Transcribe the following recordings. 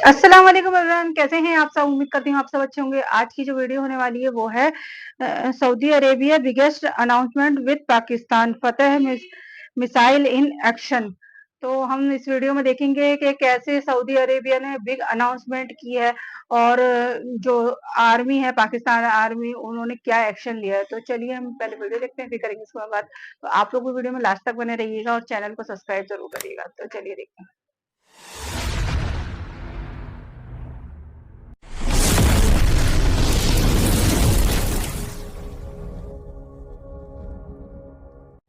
अस्सलाम वालेकुम एवरीवन, कैसे हैं आप सब? उम्मीद करती हूँ आप सब अच्छे होंगे। आज की जो वीडियो होने वाली है वो है Saudi Arabia biggest announcement with Pakistan फतह मिसाइल इन एक्शन। तो हम इस वीडियो में देखेंगे कि कैसे सऊदी अरेबिया ने बिग अनाउंसमेंट की है और जो आर्मी है, पाकिस्तान आर्मी, उन्होंने क्या एक्शन लिया है। तो चलिए हम पहले वीडियो देखते हैं, फिर करेंगे इसके बाद। तो आप लोग भी वीडियो में लास्ट तक बने रहिएगा और चैनल को सब्सक्राइब जरूर करिएगा। तो चलिए देखते हैं।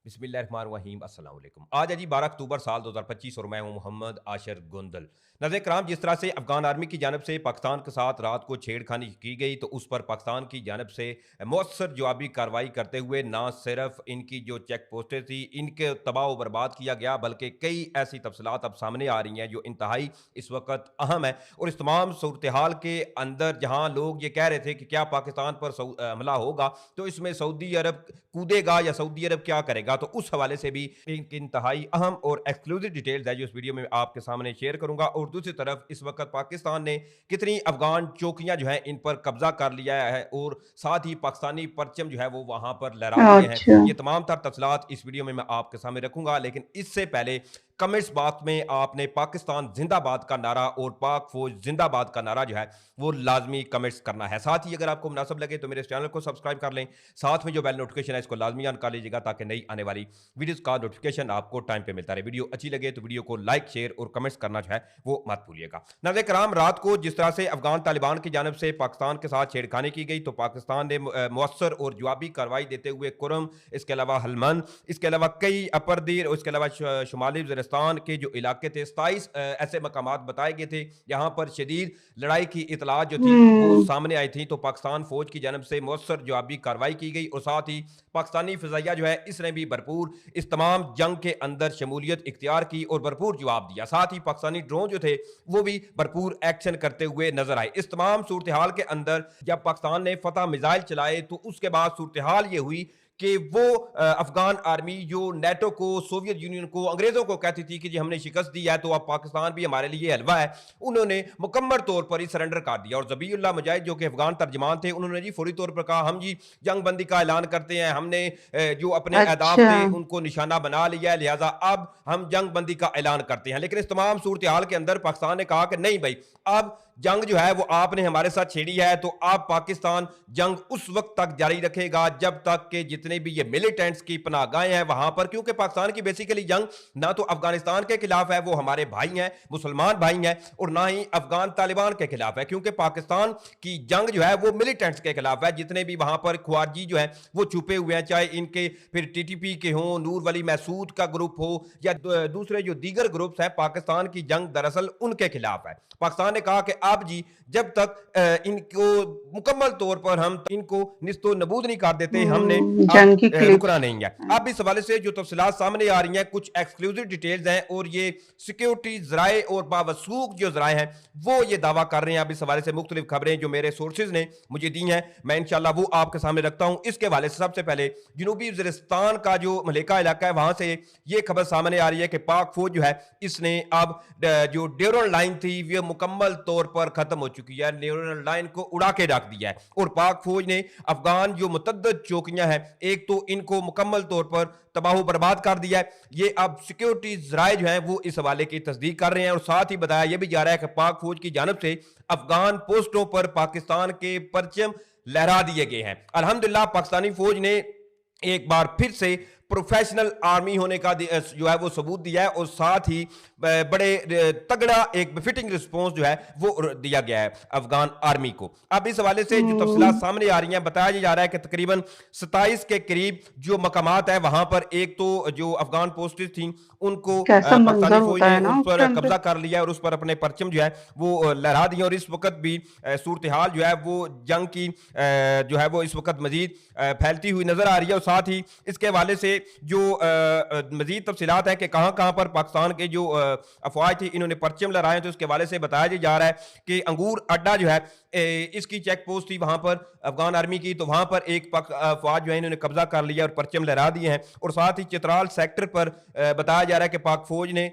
बिस्मिल्लाहिर्रहमानिर्रहीम अस्सलाम वालेकुम। आज है जी 12 अक्टूबर साल 2025 और मैं हूं मोहम्मद आशिर गोंदल। नज़र कराम, जिस तरह से अफगान आर्मी की जानब से पाकिस्तान के साथ रात को छेड़खानी की गई तो उस पर पाकिस्तान की जानब से मौसर जवाबी कार्रवाई करते हुए ना सिर्फ इनकी जो चेक पोस्टें थी इनके तबाह व बर्बाद किया गया, बल्कि कई ऐसी तफसीलात अब सामने आ रही हैं जो इंतहाई इस वक्त अहम है। और इस तमाम सूरत हाल के अंदर जहाँ लोग ये कह रहे थे कि क्या पाकिस्तान पर हमला होगा तो इसमें सऊदी अरब कूदेगा या सऊदी अरब क्या करेगा, तो उस हवाले से भी एक इंतहाई अहम और एक्सक्लूसिव डिटेल्स है जो इस वीडियो में आपके सामने शेयर करूंगा। और दूसरी तरफ इस वक्त पाकिस्तान ने कितनी अफगान चौकियां जो है इन पर कब्जा कर लिया है और साथ ही पाकिस्तानी परचम जो है वो वहां पर लहरा दिए हैं। अच्छा। ये तमाम तर तफसीलात इस वीडियो में मैं आपके सामने रखूंगा, लेकिन इससे पहले कमेंट्स बॉक्स में आपने पाकिस्तान जिंदाबाद का नारा और पाक फौज जिंदाबाद का नारा जो है वो लाजमी कमेंट्स करना है। साथ ही अगर आपको मुनासिब लगे तो मेरे इस चैनल को सब्सक्राइब कर लें, साथ में जो बेल नोटिफिकेशन है इसको लाजमी ऑन कर लीजिएगा ताकि नई आने वाली वीडियोस का नोटिफिकेशन आपको टाइम पे मिलता रहे। वीडियो अच्छी लगे तो वीडियो को लाइक शेयर और कमेंट्स करना जो है वो मत भूलिएगा। नाज़रीन कराम, रात को जिस तरह से अफगान तालिबान की जानब से पाकिस्तान के साथ छेड़खानी की गई तो पाकिस्तान ने मौसर और जवाबी कार्रवाई देते हुए कुरम, इसके अलावा हलमंद, इसके अलावा कई अपरदीर और इसके अलावा शुमाली वज़ीरिस्तान के जो इलाके थे 27 ऐसे मकामात बताए गए थे जहां पर शदीद लड़ाई की इतलात जो थी वो सामने आई थी। तो पाकिस्तान फौज की जानब से मौसर जवाबी कार्रवाई की गई और साथ ही पाकिस्तानी फिजाइया जो है इसने भी भरपूर इस तमाम जंग के अंदर शमूलियत इख्तियार की और भरपूर जवाब दिया। साथ ही पाकिस्तानी ड्रोन जो थे वो भी भरपूर एक्शन करते हुए नजर आए। इस तमाम सूरत हाल के अंदर जब पाकिस्तान ने फतह मिसाइल चलाए तो उसके बाद सूरत हाल ये हुई कि वो अफगान आर्मी जो नेटो को, सोवियत यूनियन को, अंग्रेजों को कहती थी कि जी हमने शिकस्त दी है तो अब पाकिस्तान भी हमारे लिए हलवा है, उन्होंने मुकम्मल तौर पर ही सरेंडर कर दिया। और ज़बीउल्लाह मुजाहिद जो कि अफगान तर्जमान थे उन्होंने जी फौरी तौर पर कहा हम जी जंग बंदी का ऐलान करते हैं, हमने जो अपने अहदाफ अच्छा। थे उनको निशाना बना लिया है, लिहाजा अब हम जंग बंदी का ऐलान करते हैं। लेकिन इस तमाम सूरत हाल के अंदर पाकिस्तान ने कहा कि नहीं भाई, अब जंग जो है वो आपने हमारे साथ छेड़ी है तो आप पाकिस्तान जंग उस वक्त तक जारी रखेगा जब तक कि जितने भी ये मिलिटेंट्स की पनाहगाहें हैं वहां पर, क्योंकि पाकिस्तान की बेसिकली जंग ना तो अफगानिस्तान के खिलाफ है, वो हमारे भाई हैं, मुसलमान भाई हैं, और ना ही अफगान तालिबान के खिलाफ है, क्योंकि पाकिस्तान की जंग जो है वो मिलिटेंट्स के खिलाफ है। जितने भी वहां पर ख्वारजी जो है वो छुपे हुए हैं, चाहे इनके फिर टीटीपी के हों, नूर वली महसूद का ग्रुप हो या दूसरे जो दीगर ग्रुप्स हैं, पाकिस्तान की जंग दरअसल उनके खिलाफ है। पाकिस्तान ने कहा कि अब जी जब तक इनको मुकम्मल तौर पर हम इनको निस्तो नबूद नहीं कर देते, हमने जंग अब की रुकना क्लिप्स। नहीं है। अब इस हवाले से जो तफसीलात सामने आ रही हैं, कुछ एक्सक्लूसिव डिटेल्स हैं और ये सिक्योरिटी जराए और बावसूख जो जराए हैं वो ये दावा कर रहे हैं। अब इस हवाले से मुख्तलिफ खबरें जो मेरे सोर्सेज ने मुझे दी हैं मैं इंशाल्लाह वो आपके सामने रखता हूं। इसके हवाले से सबसे पहले जनूबी वज़ीरिस्तान का जो मलेका इलाका है वहां से ये खबर सामने आ रही है कि पाक फौज जो है इसने अब जो ड्यूरल लाइन थी वो मुकम्मल तौर पर खत्म हो चुकी है, ड्यूरल लाइन को उड़ा के रख दिया है। और पाक फौज ने अफगान जो मुतद्दद चौकियां हैं एक तो इनको मुकम्मल तौर पर तबाह बर्बाद कर दिया है। ये अब सिक्योरिटी जराए जो हैं वो इस हवाले की तस्दीक कर रहे हैं। और साथ ही बताया यह भी जा रहा है कि पाक फौज की जानब से अफगान पोस्टों पर पाकिस्तान के परचम लहरा दिए गए हैं। अल्हम्दुलिल्लाह पाकिस्तानी फौज ने एक बार फिर से प्रोफेशनल आर्मी होने का जो है वो सबूत दिया है और साथ ही बड़े तगड़ा एक फिटिंग रिस्पॉन्स जो है वो दिया गया है अफगान आर्मी को। अब इस हवाले से जो तफसीलात सामने आ रही हैं, बताया जा रहा है कि तकरीबन 27 के करीब जो मकामात है वहां पर एक तो जो अफगान पोस्टें थी उनको कैसा मंजर पाकिस्तानी फौज होता ने है ना उस उस पर टाइम पे। कब्जा कर लिया और उस पर अपने परचम जो है वो लहरा दिए। और इस वक्त भी सूरत हाल जो है वो जंग की जो है वो इस वक्त मजीद फैलती हुई नजर आ रही है। और साथ ही इसके हवाले से जो मजीद तफसीलात है कि कहां कहां पर पाकिस्तान के जो अफवाज थी इन्होंने परचम लहराए, तो उसके हवाले से बताया जा रहा है कि अंगूर अड्डा जो है इसकी चेक पोस्ट थी वहां पर अफगान आर्मी की, तो वहां पर एक अफवाज जो है इन्होंने कब्जा कर लिया और परचम लहरा दिए हैं। और साथ ही चित्राल सेक्टर पर बताया जा रहा है कि पाक फौज ने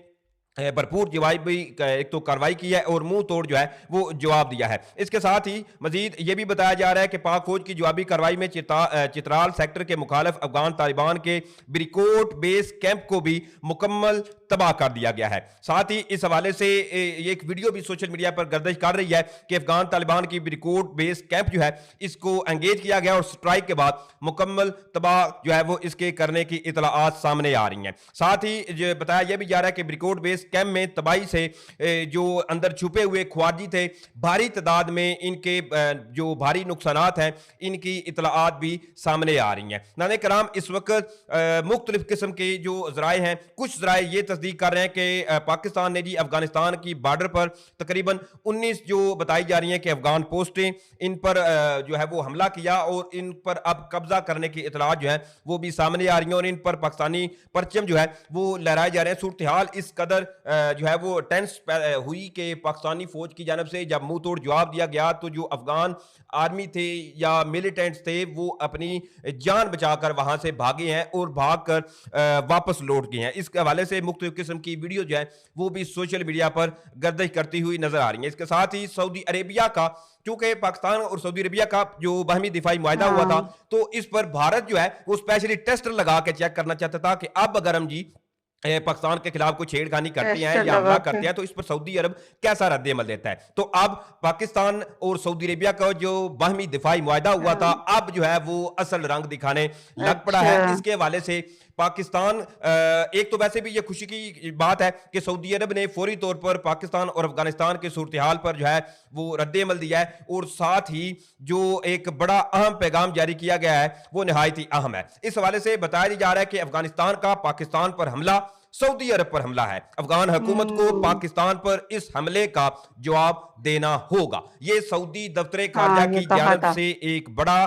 भरपूर जवाबी एक तो कार्रवाई की है और मुंह तोड़ जो है वो जवाब दिया है। इसके साथ ही मजीद ये भी बताया जा रहा है कि पाक फौज की जवाबी कार्रवाई में चित्राल सेक्टर के मुखालिफ अफगान तालिबान के ब्रिकोट बेस कैंप को भी मुकम्मल तबाह कर दिया गया है। साथ ही इस हवाले से ये एक वीडियो भी सोशल मीडिया पर गर्दिश कर रही है कि अफगान तालिबान की ब्रिकोट बेस कैंप जो है इसको एंगेज किया गया और स्ट्राइक के बाद मुकम्मल तबाह जो है वो इसके करने की इतलाआत सामने आ रही हैं। साथ ही बताया यह भी जा रहा है कि ब्रिकोट बेस कैंप में तबाही से जो अंदर छुपे हुए ख्वारजी थे भारी तादाद में इनके जो भारी नुकसानात हैं इनकी इतलाआत भी सामने आ रही हैं। नाज़रीन कराम, इस वक्त मुख्तलिफ किस्म के जो ज़राए हैं, कुछ ज़राए ये तस्दीक कर रहे हैं कि पाकिस्तान ने जी अफगानिस्तान की बॉर्डर पर तकरीबन 19 जो बताई जा रही हैं कि अफगान पोस्टें इन पर जो है वो हमला किया और इन पर अब कब्जा करने की इतलात जो है वो भी सामने आ रही हैं और इन पर पाकिस्तानी परचम जो है वो लहराए जा रहे हैं। सूरत हाल इस कदर जो है वो टेंस हुई कि पाकिस्तानी फौज की जानब से जब मुंह तोड़ जवाब दिया गया तो जो अफगान आर्मी थे या मिलिटेंट्स थे वो अपनी जान बचाकर वहां से भागे हैं और भागकर वापस लौट गए हैं। इस हवाले से मुख्तलिफ किस्म की वीडियो जो है वो भी सोशल मीडिया पर गर्दिश करती हुई नजर आ रही है। इसके साथ ही सऊदी अरेबिया का, क्योंकि पाकिस्तान और सऊदी अरेबिया का जो बाहमी दिफाई मुआहदा हुआ था तो इस पर भारत जो है वो स्पेशली टेस्टर लगा के चेक करना चाहता था कि अब अगर हम जी पाकिस्तान के खिलाफ कोई छेड़खानी करते हैं या हमला करते हैं तो इस पर सऊदी अरब कैसा रद्द अमल देता है। तो अब पाकिस्तान और सऊदी अरेबिया का जो बाहमी दिफाई मुआहदा हुआ था अब जो है वो असल रंग दिखाने लग पड़ा है। इसके हवाले से पाकिस्तान, एक तो वैसे भी ये खुशी की बात है कि सऊदी अरब ने फौरी तौर पर पाकिस्तान और अफगानिस्तान के सूरत हाल पर जो है वो रद्द अमल दिया है और साथ ही जो एक बड़ा अहम पैगाम जारी किया गया है वो निहायत ही अहम है। इस हवाले से बताया जा रहा है कि अफगानिस्तान का पाकिस्तान पर हमला सऊदी अरब पर हमला है। अफगान हुकूमत को पाकिस्तान पर इस हमले का जवाब देना होगा। ये सऊदी दफ्तर खारजा की जानिब से एक बड़ा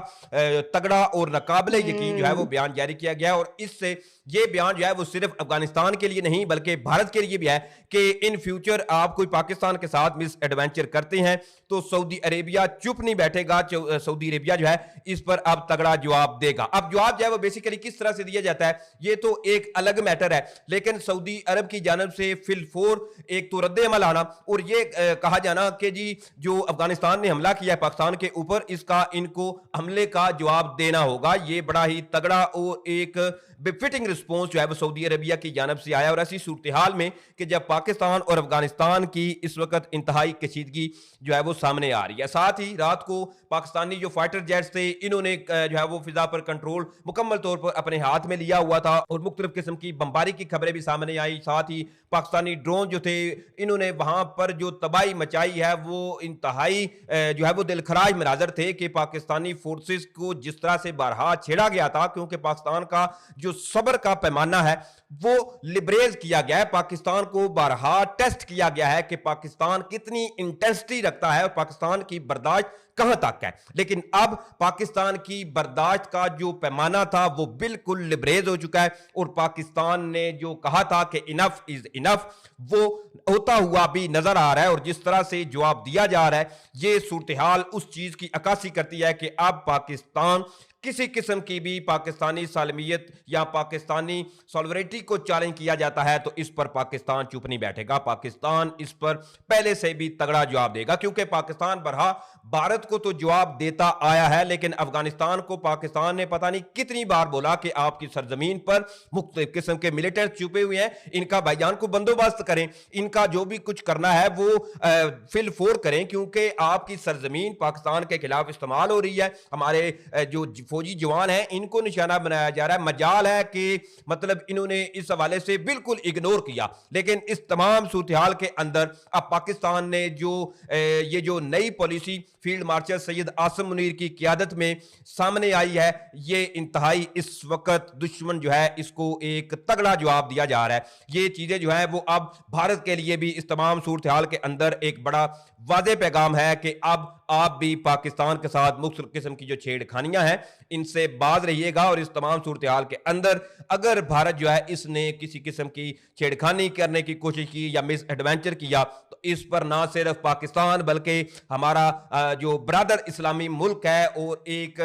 तगड़ा और नाकाबिले यकीन जो है वो बयान जारी किया गया है और इससे ये बयान जो है वो सिर्फ अफगानिस्तान के लिए नहीं बल्कि भारत के लिए भी है कि इन फ्यूचर आप कोई पाकिस्तान के साथ मिस एडवेंचर करते हैं तो सऊदी अरेबिया चुप नहीं बैठेगा। सऊदी अरेबिया जो है इस पर अब तगड़ा जवाब देगा। अब जवाब जो है वो बेसिकली किस तरह से दिया जाता है ये तो एक अलग मैटर है, लेकिन सऊदी अरब की जानब से फिलफोर एक तो रद्द अमल आना और ये कहा जाना कि जी जो अफगानिस्तान ने हमला किया है पाकिस्तान के ऊपर इसका इनको हमले का जवाब देना होगा। ये बड़ा ही तगड़ा और एक बेफिटिंग रिस्पॉन्स जो है वो सऊदी अरेबिया की जानब से आया और ऐसी सूरत हाल में कि जब पाकिस्तान और अफगानिस्तान की इस वक्त इंतहाई कशीदगी जो है वो सामने आ रही है। साथ ही रात को पाकिस्तानी जो फाइटर जेट्स थे इन्होंने जो है वो फिजा पर कंट्रोल मुकम्मल तौर पर अपने हाथ में लिया हुआ था और मुख्तलिफ किस्म की बमबारी की खबरें भी सामने आई। साथ ही पाकिस्तानी ड्रोन जो थे इन्होंने वहां पर जो तबाही मचाई है वो इंतहाई जो है वो दिलखराज मनाजर थे कि पाकिस्तानी फोर्सेस को जिस तरह से बारहा छेड़ा गया था, क्योंकि पाकिस्तान का जो सब्र का पैमाना है वो लिबरेज किया गया है। पाकिस्तान को बारहा टेस्ट किया गया है कि पाकिस्तान कितनी इंटेंसिटी रखता है और पाकिस्तान की बर्दाश्त कहां तक है। लेकिन अब पाकिस्तान की बर्दाश्त का जो पैमाना था वो बिल्कुल लिबरेज हो चुका है और पाकिस्तान ने जो कहा था कि इनफ इज इनफ वो होता हुआ भी नजर आ रहा है और जिस तरह से जवाब दिया जा रहा है ये सूरत हाल उस चीज की अक्कासी करती है कि अब पाकिस्तान किसी किस्म की भी पाकिस्तानी सालमियत या पाकिस्तानी सॉलिडरिटी को चैलेंज किया जाता है तो इस पर पाकिस्तान चुप नहीं बैठेगा। पाकिस्तान इस पर पहले से भी तगड़ा जवाब देगा, क्योंकि पाकिस्तान बरहा भारत को तो जवाब देता आया है लेकिन अफगानिस्तान को पाकिस्तान ने पता नहीं कितनी बार बोला कि आपकी सरजमीन पर मुख्तलिफ किस्म के मिलिटेंट छुपे हुए हैं, इनका भाईजान को बंदोबस्त करें, इनका जो भी कुछ करना है वो फिल फोर करें, क्योंकि आपकी सरजमीन पाकिस्तान के खिलाफ इस्तेमाल हो रही है। हमारे जो फौजी जवान हैं इनको निशाना बनाया जा रहा है। मजाल है कि मतलब इन्होंने इस हवाले से बिल्कुल इग्नोर किया, लेकिन इस तमाम सूरत हाल के अंदर अब पाकिस्तान ने जो ये जो नई policy field marshal Syed Asim Munir की क़यादत में सामने आई है ये इंतहाई इस वक्त दुश्मन जो है इसको एक तगड़ा जवाब दिया जा रहा है। ये चीजें जो है वो अब भारत के लिए भी इस तमाम सूरत हाल के अंदर एक बड़ा वाज़ेह पैगाम है कि अब आप भी पाकिस्तान के साथ मुख्तलिफ किस्म की जो छेड़खानियां हैं इनसे बाज रहिएगा और इस तमाम सूरत हाल के अंदर अगर भारत जो है इसने किसी किस्म की छेड़खानी करने की कोशिश की या मिस एडवेंचर किया तो इस पर ना सिर्फ पाकिस्तान बल्कि हमारा जो ब्रादर इस्लामी मुल्क है और एक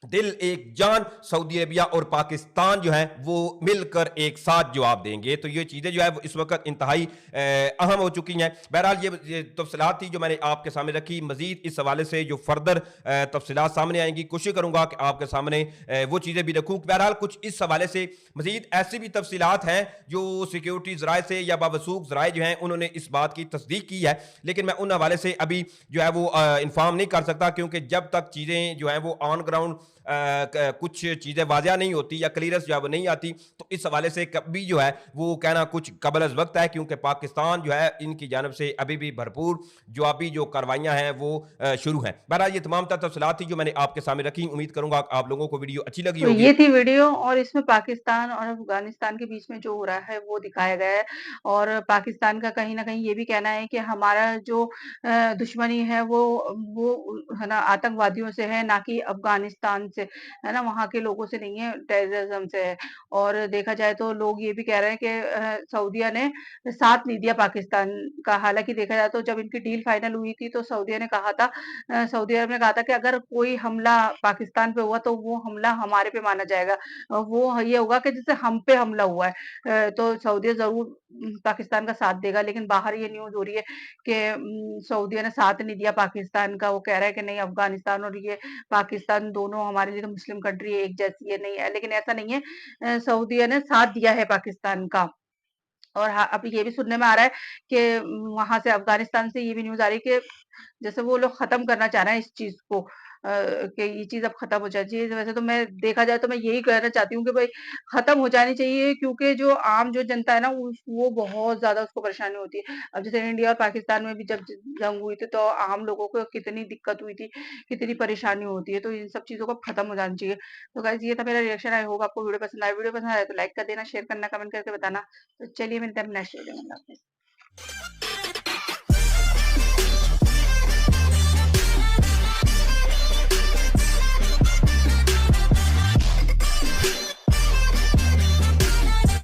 दिल एक जान, सऊदी अरेबिया और पाकिस्तान जो है वो मिलकर एक साथ जवाब देंगे। तो ये चीज़ें जो है वो इस वक्त इंतहाई अहम हो चुकी हैं। बहरहाल ये तफसीलात थी जो मैंने आपके सामने रखी। मजीद इस हवाले से जो फर्दर तफसीलात सामने आएंगी, कोशिश करूंगा कि आपके सामने वो चीज़ें भी रखूँ। बहरहाल कुछ इस हवाले से मजीद ऐसी भी तफसीलात हैं जो सिक्योरिटी ज़राए से या बावसूख ज़राए जो हैं उन्होंने इस बात की तस्दीक की है, लेकिन मैं उन हवाले से अभी जो है वो इन्फॉर्म नहीं कर सकता, क्योंकि जब तक चीज़ें जो हैं वो ऑन ग्राउंड कुछ चीज़ें वाजिया नहीं होती या क्लियरेंस जो है वो नहीं आती, तो इस हवाले से कभी जो है वो कहना कुछ कबल अज वक्त है, क्योंकि पाकिस्तान जो है इनकी जानब से अभी भी भरपूर जवाबी जो कार्रवाइयाँ हैं वो शुरू हैं। बहरहाल ये तमाम तफसलात थी जो मैंने आपके सामने रखी। उम्मीद करूंगा कि आप लोगों को वीडियो अच्छी लगी तो होगी। ये थी वीडियो और इसमें पाकिस्तान और अफ़गानिस्तान के बीच में जो हो रहा है वो दिखाया गया है और पाकिस्तान का कहीं न कहीं ये भी कहना है कि हमारा जो दुश्मनी है वो है ना आतंकवादियों से है, ना कि अफ़गानिस्तान से, है ना? वहाँ के लोगों से नहीं है, टेररिज़्म से है। और देखा जाए तो लोग ये भी कह रहे हैं कि सऊदीया ने साथ नहीं दिया पाकिस्तान का। हालाँकि देखा जाए तो जब इनकी डील फाइनल हुई थी तो सऊदीया ने कहा था सऊदी अरब ने कहा था कि अगर कोई हमला पाकिस्तान पे हुआ तो वो हमला हमारे पे माना जाएगा। वो ये होगा कि जैसे हम पे हमला हुआ है। तो सऊदीया ज़रूर पाकिस्तान का साथ देगा, लेकिन बाहर ये न्यूज़ हो रही है कि सऊदीया ने साथ नहीं दिया पाकिस्तान का। वो कह रहा है कि नहीं, अफ़गानिस्तान और ये पाकिस्तान दोनों हमारे लिए तो मुस्लिम कंट्री है, एक जैसी है, नहीं है। लेकिन ऐसा नहीं है, सऊदीया ने साथ दिया है पाकिस्तान का। और हाँ, अब ये भी सुनने में आ रहा है कि वहाँ से अफ़गानिस्तान से ये भी न्यूज़ आ रही है कि जैसे वो लोग खत्म करना चाह रहे हैं इस चीज़ को, कि ये चीज़ अब खत्म हो जानी चाहिए। वैसे तो मैं देखा जाए तो मैं यही कहना चाहती हूँ कि भई खत्म हो जानी चाहिए, क्योंकि जो आम जो जनता है ना वो बहुत ज़्यादा उसको परेशानी होती है। अब जैसे इंडिया और पाकिस्तान में भी जब ज जंग हुई थी तो आम लोगों को कितनी दिक्कत हुई थी, कितनी परेशानी होती है, तो इन सब चीज़ों को अब खत्म हो जानी चाहिए। तो गाइज़ ये था मेरा रिएक्शन। आई होप आपको वीडियो पसंद आया। वीडियो पसंद आया तो लाइक कर देना, शेयर करना, कमेंट करके बताना। तो चलिए मिलते हैं नेक्स्ट वीडियो में। अल्लाह हाफ़िज़।